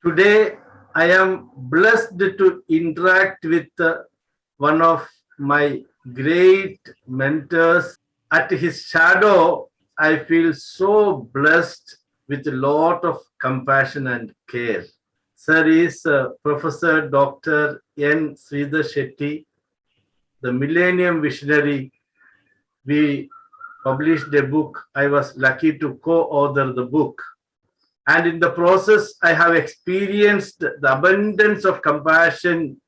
Today, I am blessed to interact with one of my great mentors. At his shadow, I feel so blessed with a lot of compassion and care. Sir is Professor Dr. N. Sridhar Shetty, the Millennium Visionary. We published a book. I was lucky to co-author the book. And in the process, I have experienced the abundance of compassion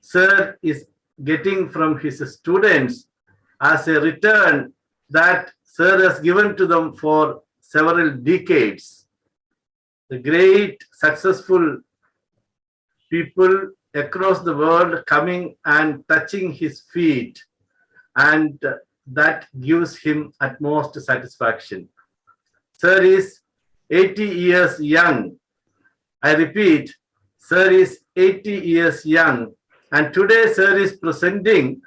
Sir is getting from his students as a return that Sir has given to them for several decades. The great successful people across the world coming and touching his feet, and that gives him utmost satisfaction. Sir is 80 years young. I repeat, Sir is 80 years young. And today, Sir is presenting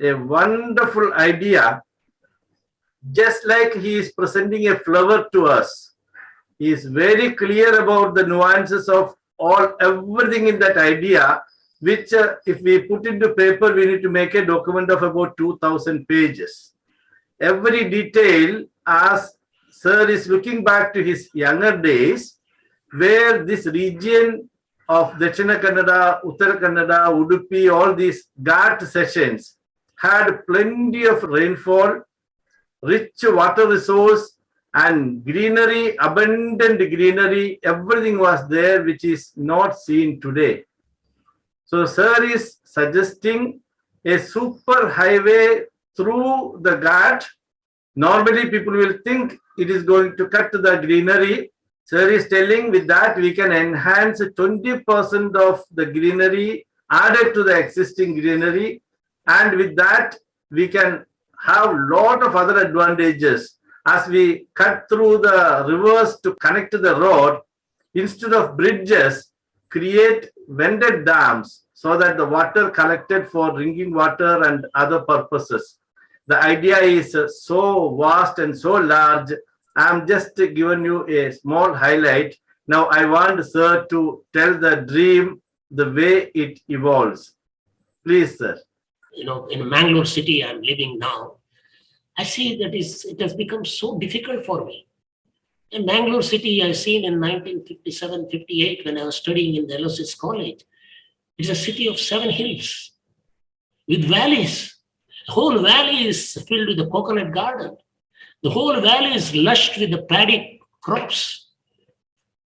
a wonderful idea, just like he is presenting a flower to us. He is very clear about the nuances of everything in that idea, which if we put into paper, we need to make a document of about 2,000 pages. Every detail, as Sir is looking back to his younger days, where this region of Dakshina Kannada, Uttara Kannada, Udupi, all these Ghat sessions had plenty of rainfall, rich water resource, and greenery, abundant greenery. Everything was there, which is not seen today. So Sir is suggesting a super highway through the Ghat. Normally, people will think it is going to cut the greenery. Sir is telling with that we can enhance 20% of the greenery added to the existing greenery. And with that, we can have a lot of other advantages. As we cut through the rivers to connect to the road, instead of bridges, create vented dams so that the water collected for drinking water and other purposes. The idea is so vast and so large. I'm just giving you a small highlight. Now I want Sir to tell the dream, the way it evolves. Please, Sir. In Mangalore city I'm living now, I see that it has become so difficult for me. In Mangalore city, I seen in 1957-58 when I was studying in the LSS college, it's a city of 7 hills with valleys. The whole valley is filled with the coconut garden. The whole valley is lush with the paddy crops.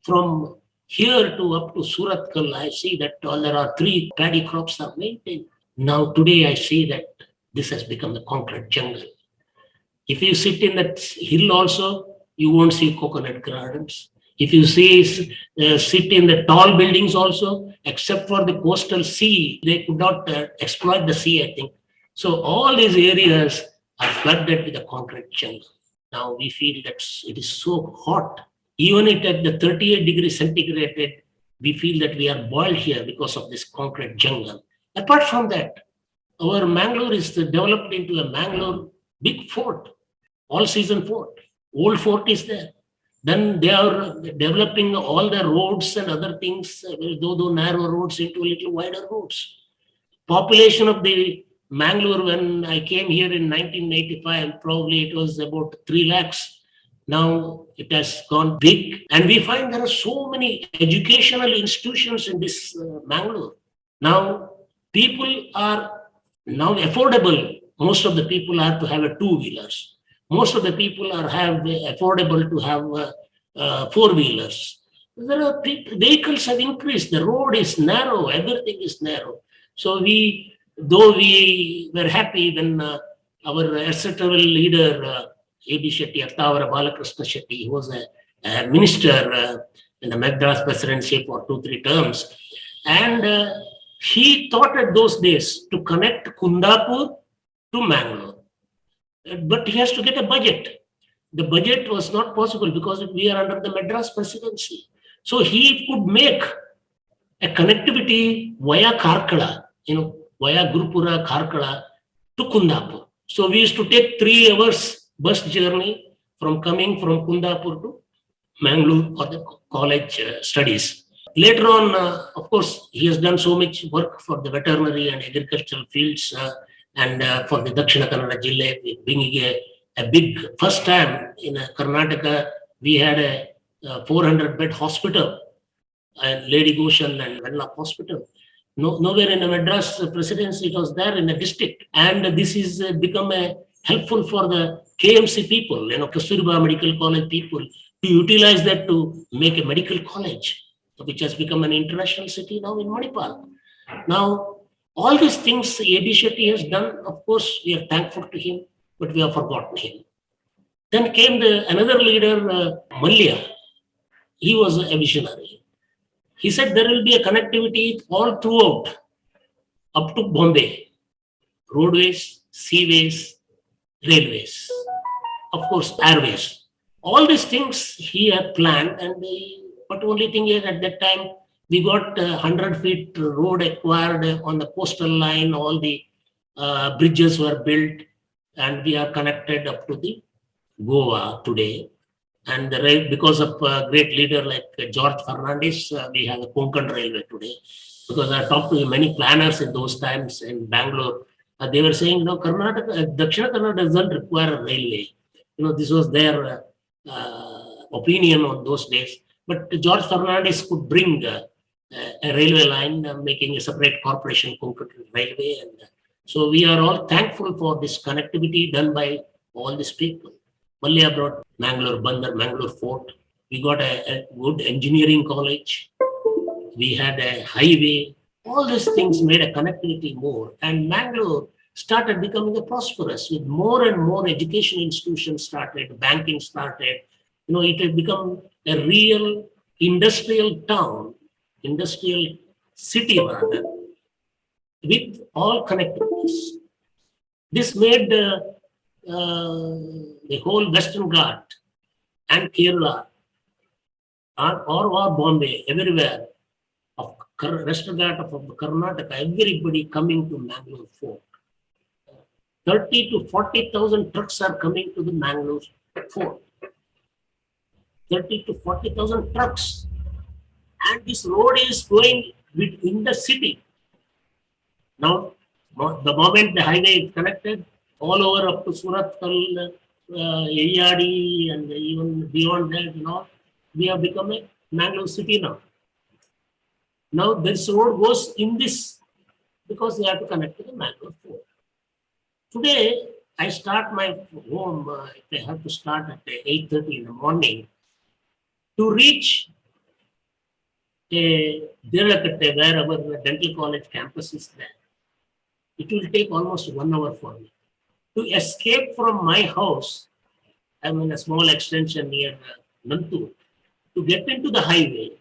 From here to up to Suratkal, I see that there are 3 paddy crops are maintained. Now today I see that this has become the concrete jungle. If you sit in that hill also, you won't see coconut gardens. If you sit in the tall buildings also, except for the coastal sea, they could not exploit the sea, I think. So all these areas are flooded with the concrete jungle. Now we feel that it is so hot. Even at the 38 degrees centigrade, we feel that we are boiled here because of this concrete jungle. Apart from that, our Mangalore is developed into a Mangalore big fort, all-season fort. Old fort is there. Then they are developing all the roads and other things, though narrow roads into little wider roads. Population of the Mangalore, when I came here in 1985, probably it was about 3 lakhs. Now it has gone big. And we find there are so many educational institutions in this Mangalore. Now people are now affordable. Most of the people have to have a 2-wheelers. Most of the people are affordable to have 4-wheelers. There are vehicles have increased. The road is narrow. Everything is narrow. So though we were happy when our acceptable leader, A.B. Shetty, Attavara Balakrishna Shetty, he was a minister in the Madras presidency for 2-3 terms. And he thought at those days to connect Kundapur to Mangalore. But he has to get a budget. The budget was not possible because we are under the Madras presidency. So he could make a connectivity via Karkala, via Gurupura, Karkala to Kundapur. So we used to take 3 hours bus journey coming from Kundapur to Mangalore for the college studies. Later on, of course, he has done so much work for the veterinary and agricultural fields, and for the Dakshina Kannada Jilla, bringing a big, first time in Karnataka, we had a 400 bed hospital, Lady Goshen and Venlap Hospital. No, nowhere in the Madras presidency it was there in a district, and this is become a helpful for the KMC people, Kasturba Medical College people, to utilize that to make a medical college, which has become an international city now in Manipal. Now, all these things A.B. Shetty has done, of course, we are thankful to him, but we have forgotten him. Then came another leader, Malya. He was a visionary. He said there will be a connectivity all throughout, up to Bombay, roadways, seaways, railways, of course, airways. All these things he had planned, but only thing is at that time we got 100 feet road acquired on the coastal line. All the bridges were built, and we are connected up to the Goa today. And because of a great leader like George Fernandez, we have a Konkan Railway today. Because I talked to many planners in those times in Bangalore, they were saying, Karnataka, Dakshina Kannada doesn't require a railway. This was their opinion on those days. But George Fernandez could bring a railway line, making a separate corporation, Konkan Railway. And so we are all thankful for this connectivity done by all these people. Malya brought Mangalore Bandar, Mangalore Fort. We got a good engineering college. We had a highway. All these things made a connectivity more. And Mangalore started becoming a prosperous, with more and more education institutions started, banking started. It had become a real industrial town, industrial city rather, with all connectivities. This made the whole Western Ghat and Kerala or Bombay, everywhere, of Western Ghat of Karnataka, everybody coming to Mangalore Fort. 30 to 40,000 trucks are coming to the Mangalore Fort. 30 to 40,000 trucks. And this road is going within the city. Now, the moment the highway is connected, all over up to Suratkal, Yeyadi, and even beyond that, we have become a Mangalore city now. Now, this road goes in this because they have to connect to the Mangalore Fort. Today, I start my home, if I have to start at 8:30 in the morning, to reach Dirakatte, wherever the dental college campus is there. It will take almost 1 hour for me. To escape from my house, I'm in a small extension near Nantur. To get into the highway,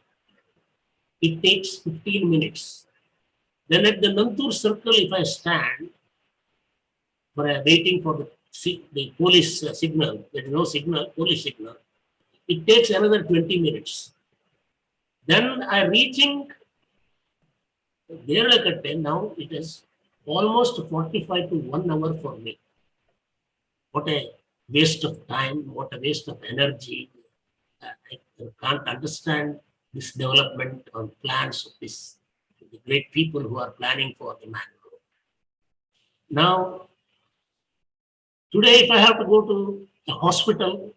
it takes 15 minutes. Then at the Nantur circle, if I stand waiting for the police signal, there is no signal, police signal, it takes another 20 minutes. Then I'm reaching Derlakatte. Now it is almost 45 to 1 hour for me. What a waste of time, what a waste of energy. I can't understand this development or plans of the great people who are planning for the Mangalore. Now, today if I have to go to a hospital,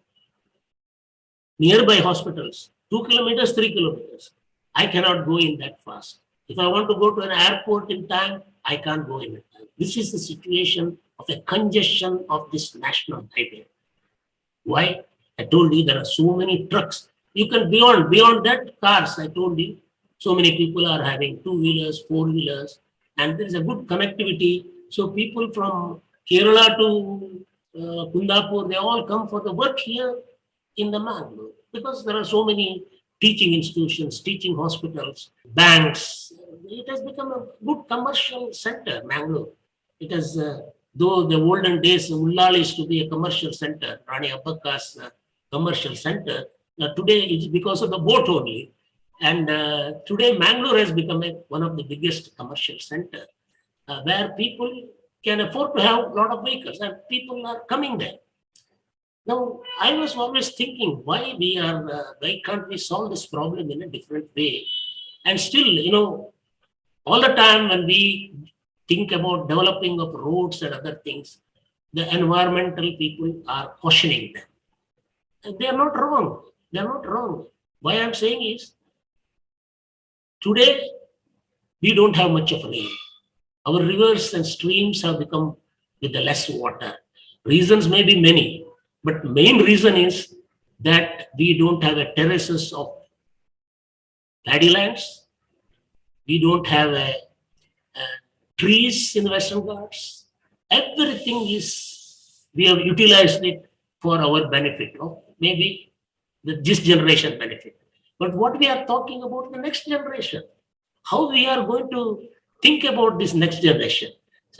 nearby hospitals, 2 kilometers, 3 kilometers, I cannot go in that fast. If I want to go to an airport in time, I can't go in time. This is the situation of a congestion of this national highway. Why? I told you there are so many trucks. You can beyond that, cars, I told you. So many people are having 2-wheelers, 4-wheelers, and there is a good connectivity. So people from Kerala to Kundapur, they all come for the work here in the Mangalore, because there are so many teaching institutions, teaching hospitals, banks. It has become a good commercial center, Mangalore. It has, though the olden days, Ullal used to be a commercial center, Rani Abbakka's commercial center. Today it's because of the boat only. And today Mangalore has become one of the biggest commercial center, where people can afford to have a lot of vehicles, and people are coming there. Now, I was always thinking, why can't we solve this problem in a different way? And still, all the time when we think about developing of roads and other things, the environmental people are cautioning them. And they are not wrong. They are not wrong. Why I'm saying is, today we don't have much of rain. Our rivers and streams have become with the less water. Reasons may be many, but main reason is that we don't have a terraces of paddy lands. We don't have a trees in the Western Ghats. Everything is, we have utilized it for our benefit, or maybe this generation benefit. But what we are talking about the next generation, how we are going to think about this next generation.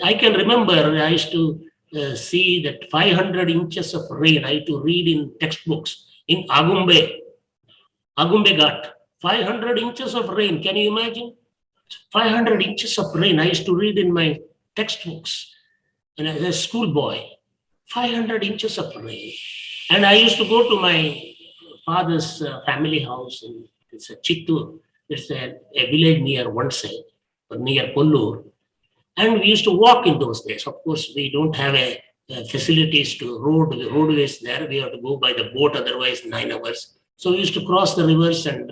I can remember I used to see that 500 inches of rain, I used to read in textbooks in Agumbe Ghat, 500 inches of rain. Can you imagine? 500 inches of rain. I used to read in my textbooks and as a schoolboy, 500 inches of rain. And I used to go to my father's family house in it's a Chittur. It's a village near Vanse, near Kollur. And we used to walk in those days. Of course, we don't have a facilities to roadways there. We have to go by the boat, otherwise 9 hours. So we used to cross the rivers and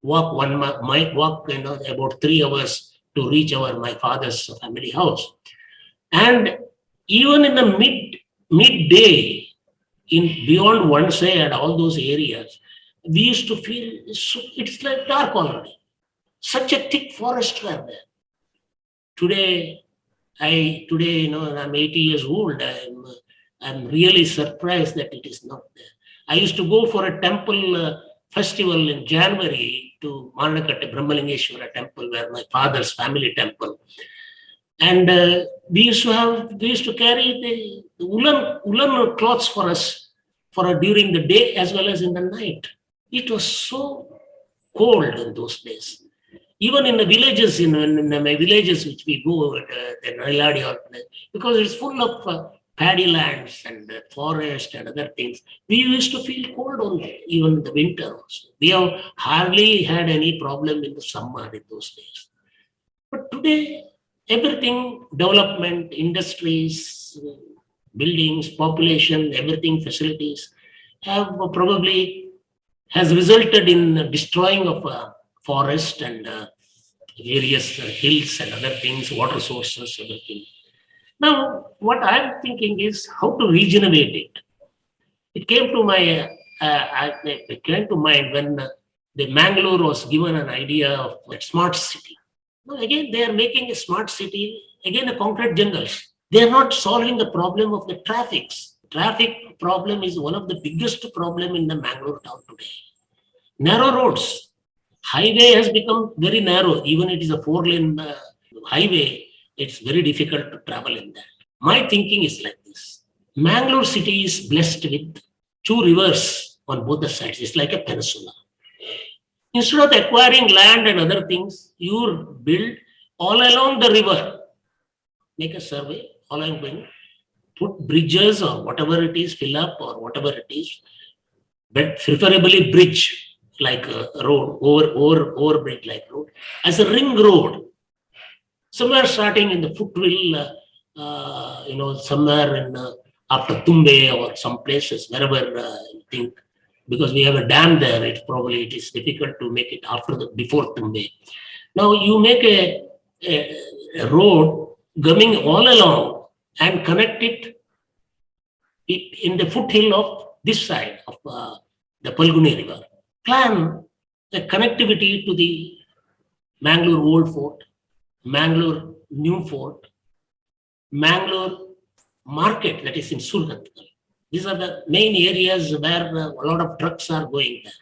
walk about 3 hours to reach my father's family house. And even in the midday, in beyond Vanse and all those areas, we used to feel it's like dark already. Such a thick forest were there. Today, I'm 80 years old. I'm really surprised that it is not there. I used to go for a temple festival in January to Manakatte Brahmalingeshwara temple, where my father's family temple. And we used to carry the woolen cloths for us during the day as well as in the night. It was so cold in those days. Even in the villages, in my villages which we go, the Nailadi, because it's full of paddy lands and forest and other things, we used to feel cold only, even in the winter also. We have hardly had any problem in the summer in those days. But today, everything, development, industries, buildings, population, everything, facilities, have probably has resulted in destroying of forest and various hills and other things, water sources, everything. Now, what I'm thinking is how to regenerate it. It came to mind when the Mangalore was given an idea of a smart city. Now, again, they are making a smart city, again, a concrete jungles. They are not solving the problem of the traffics. Traffic problem is one of the biggest problem in the Mangalore town today. Narrow roads. Highway has become very narrow. Even it is a 4-lane highway, it's very difficult to travel in that. My thinking is like this. Mangalore city is blessed with 2 rivers on both the sides. It's like a peninsula. Instead of acquiring land and other things, you build all along the river. Make a survey, all along going, put bridges or whatever it is, fill up or whatever it is, but preferably bridge like a road, over bridge like road, as a ring road. Somewhere starting in the foothill, somewhere in after Tumbe or some places, wherever you think, because we have a dam there, it is difficult to make it before Tumbe. Now you make a road coming all along and connect it in the foothill of this side of the Palguni River. Plan a connectivity to the Mangalore Old Fort, Mangalore New Fort, Mangalore Market, that is in Surgantkal. These are the main areas where a lot of trucks are going there.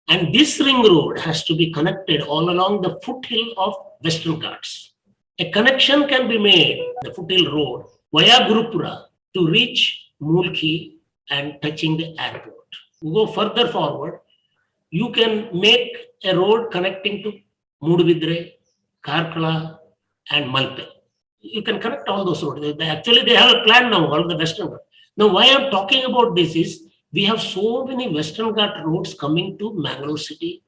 And this ring road has to be connected all along the foothill of Western Ghats. A connection can be made, the foothill road, via Gurupura to reach Mulki and touching the airport. You go further forward, you can make a road connecting to Mudvidre, Karkala, and Malpe. You can connect all those roads. Actually, they have a plan now, all the Western Ghat. Now, why I'm talking about this is, we have so many Western Ghat roads coming to Mangalore city,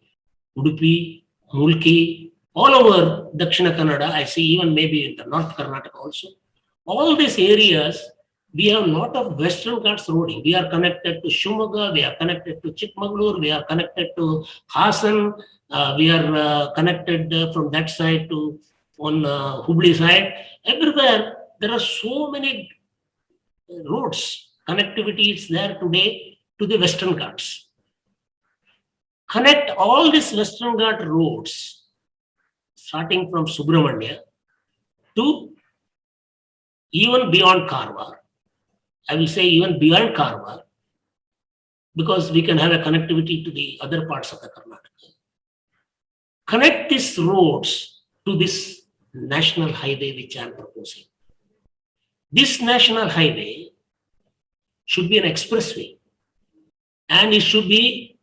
Udupi, Mulki, all over Dakshina Kannada, I see even maybe in the North Karnataka also. All these areas, we have a lot of Western Ghats roading. We are connected to Shumaga, we are connected to Chikmagalur, we are connected to Hassan, we are connected from that side to on Hubli side. Everywhere, there are so many roads. Connectivity is there today to the Western Ghats. Connect all these Western Ghat roads, starting from Subramania to even beyond Karwar. I will say even beyond Karwar, because we can have a connectivity to the other parts of the Karnataka. Connect these roads to this national highway which I am proposing. This national highway should be an expressway, and it should be,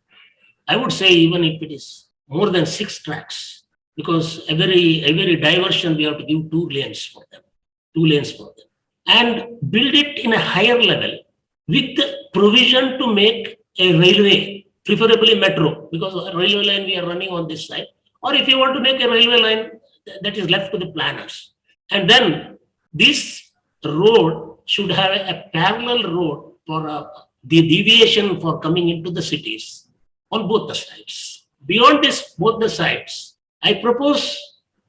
I would say, even if it is more than 6 tracks, because every diversion we have to give 2 lanes for them, and build it in a higher level with the provision to make a railway, preferably metro, because a railway line we are running on this side, or if you want to make a railway line, that is left to the planners. And then this road should have a parallel road for the deviation for coming into the cities on both the sides. Beyond this, both the sides, I propose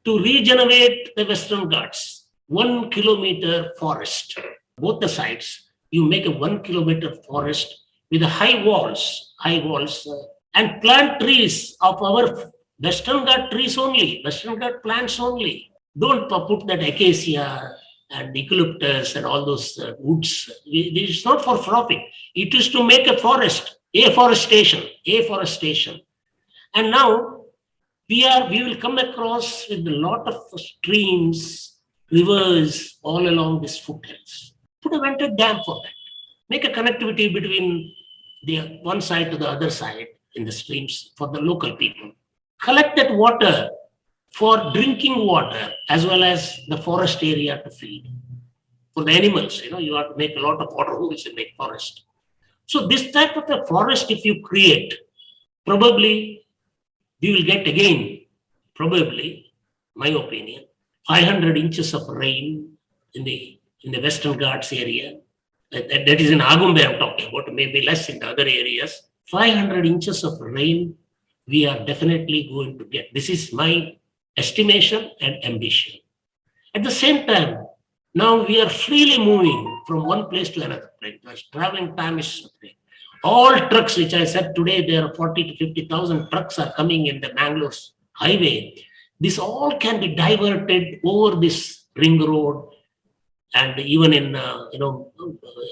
to regenerate the Western Ghats, 1 kilometer forest, both the sides. You make a 1 kilometer forest with high walls, and plant trees of our Western Ghat trees only, Western Ghat plants only. Don't put that acacia and eucalyptus and all those woods. It's not for profit. It is to make a forest, afforestation. And now we will come across with a lot of streams, rivers all along these foothills. Put a vented dam for that. Make a connectivity between the one side to the other side in the streams for the local people. Collect that water for drinking water as well as the forest area to feed. For the animals, you have to make a lot of water holes and make forest. So this type of a forest, if you create, probably we will get again, probably, my opinion, 500 inches of rain in the Western Ghats area. That is in Agumbe I'm talking about, maybe less in the other areas. 500 inches of rain we are definitely going to get. This is my estimation and ambition. At the same time, now we are freely moving from one place to another place. Traveling time is all trucks, which I said today, there are 40 to 50,000 trucks are coming in the Bangalore highway. This all can be diverted over this ring road, and even in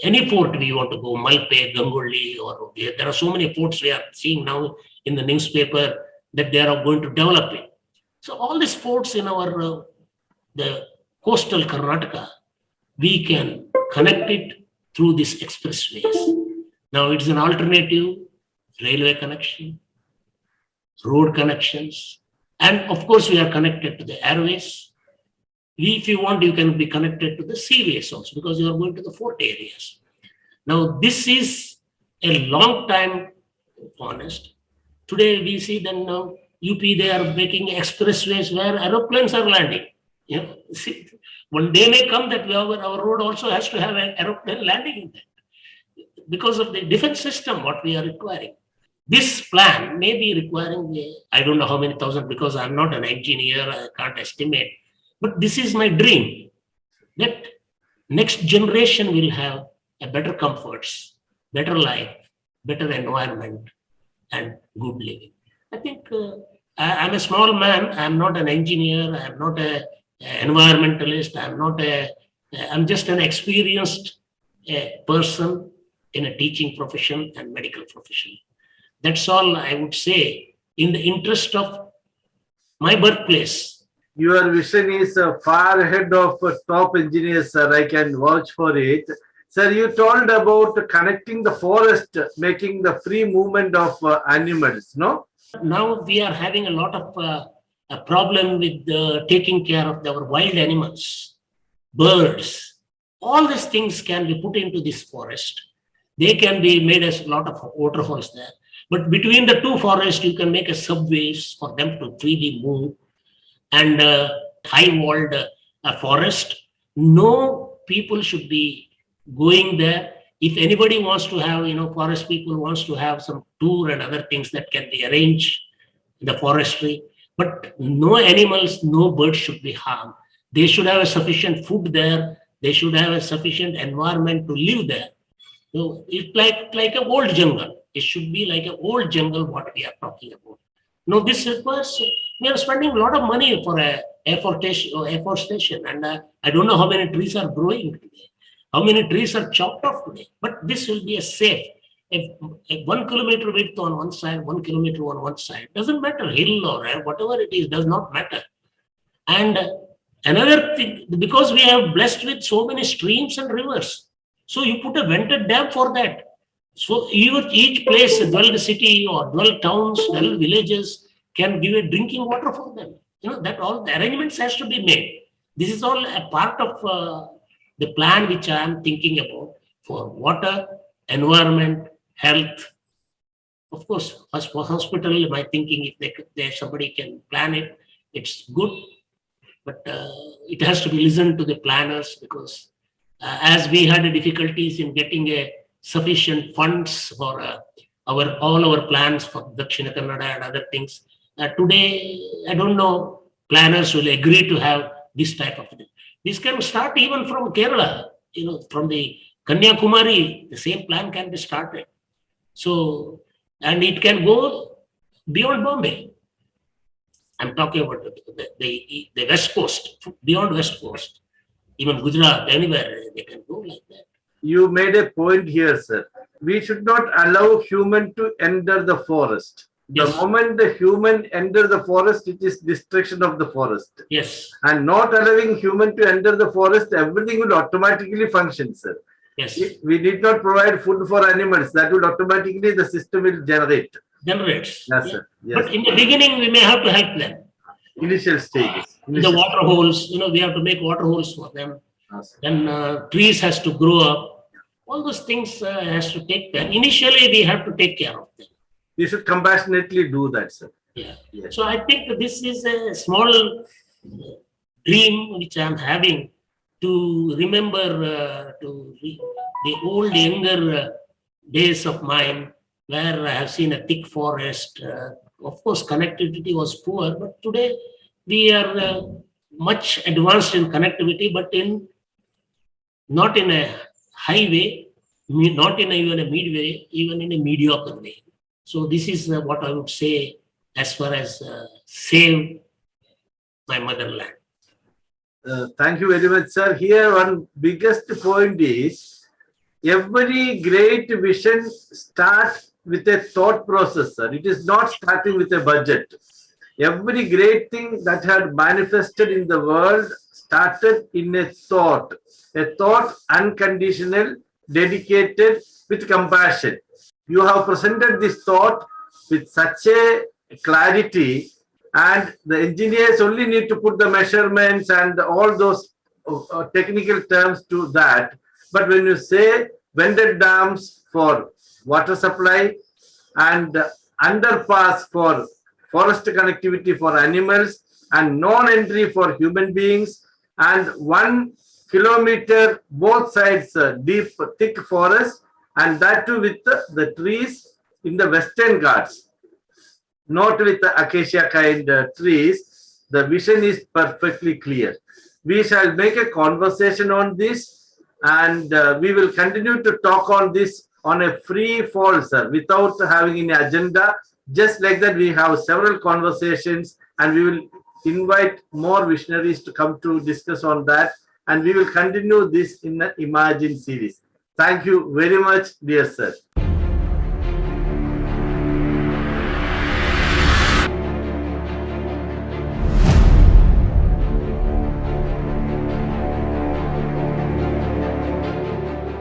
any port we want to go, Malpe, Gangoli, or there are so many ports we are seeing now in the newspaper that they are going to develop it. So all these ports in our the coastal Karnataka, we can connect it through these expressways. Now it's an alternative railway connection, road connections, and of course we are connected to the airways. If you want, you can be connected to the seaways also, because you are going to the fort areas. Now this is a long time honest. Today we see that now UP, they are making expressways where aeroplanes are landing. See, one day may come that our road also has to have an aeroplane landing in that, because of the defense system what we are requiring. This plan may be requiring, I don't know how many thousand, because I'm not an engineer, I can't estimate. But this is my dream, that next generation will have a better comforts, better life, better environment, and good living. I think I'm a small man. I'm not an engineer. I'm not an environmentalist. I'm just an experienced person in a teaching profession and medical profession. That's all I would say in the interest of my birthplace. Your vision is far ahead of top engineers, sir. I can vouch for it. Sir, you told about connecting the forest, making the free movement of animals, no? Now we are having a lot of a problem with taking care of our wild animals, birds. All these things can be put into this forest. They can be made as a lot of waterfalls there. But between the two forests, you can make a subways for them to freely move, and high walled forest. No people should be going there. If anybody wants to have, forest people wants to have some tour and other things that can be arranged in the forestry, but no animals, no birds should be harmed. They should have a sufficient food there. They should have a sufficient environment to live there. So it's like an old jungle. It should be like an old jungle what we are talking about. No, this requires, we are spending a lot of money for a afforestation, and I don't know how many trees are growing today, how many trees are chopped off today. But this will be a safe. If 1 kilometer width on one side, 1 kilometer on one side, doesn't matter, hill or whatever it is, does not matter. And another thing, because we are blessed with so many streams and rivers, so you put a vented dam for that. So each place, 12 city or 12 towns, 12 villages can give a drinking water for them. That all the arrangements has to be made. This is all a part of the plan which I am thinking about for water, environment, health. Of course, as for hospital, my thinking, if somebody can plan it, it's good. But it has to be listened to the planners, because as we had difficulties in getting a sufficient funds for all our plans for Dakshina Kannada and other things. Today, I don't know, planners will agree to have this type of thing. This can start even from Kerala, from the Kanyakumari, the same plan can be started. So, and it can go beyond Bombay. I'm talking about the West Coast, beyond West Coast, even Gujarat, anywhere they can go like that. You made a point here, sir. We should not allow human to enter the forest. Yes. The moment the human enter the forest, it is destruction of the forest. Yes. And not allowing human to enter the forest, everything will automatically function, sir. Yes. We did not provide food for animals. That will automatically, the system will generate. Generates. Yes, sir. Yes. But in the beginning, we may have to help them. Initial stages. The water holes, we have to make water holes for them. Yes. Then trees has to grow up. All those things has to take care. Initially, we have to take care of them. You should compassionately do that, sir. Yeah. Yes. So I think that this is a small dream which I am having to remember the old younger days of mine, where I have seen a thick forest. Of course, connectivity was poor, but today we are much advanced in connectivity, but not in a high way, not in even a midway, even in a mediocre way. So this is what I would say as far as save my motherland. Thank you very much, sir. Here, one biggest point is every great vision starts with a thought process, sir. It is not starting with a budget. Every great thing that had manifested in the world started in a thought unconditional, dedicated, with compassion. You have presented this thought with such a clarity, and the engineers only need to put the measurements and all those technical terms to that. But when you say vented dams for water supply and underpass for forest connectivity for animals and non-entry for human beings, and 1 kilometer both sides deep thick forest, and that too with the trees in the Western Ghats, not with the acacia kind trees, the vision is perfectly clear. We shall make a conversation on this, and we will continue to talk on this on a free fall, sir, without having any agenda. Just like that, we have several conversations, and we will invite more visionaries to come to discuss on that, and we will continue this in the Imagine series. Thank you very much, dear sir.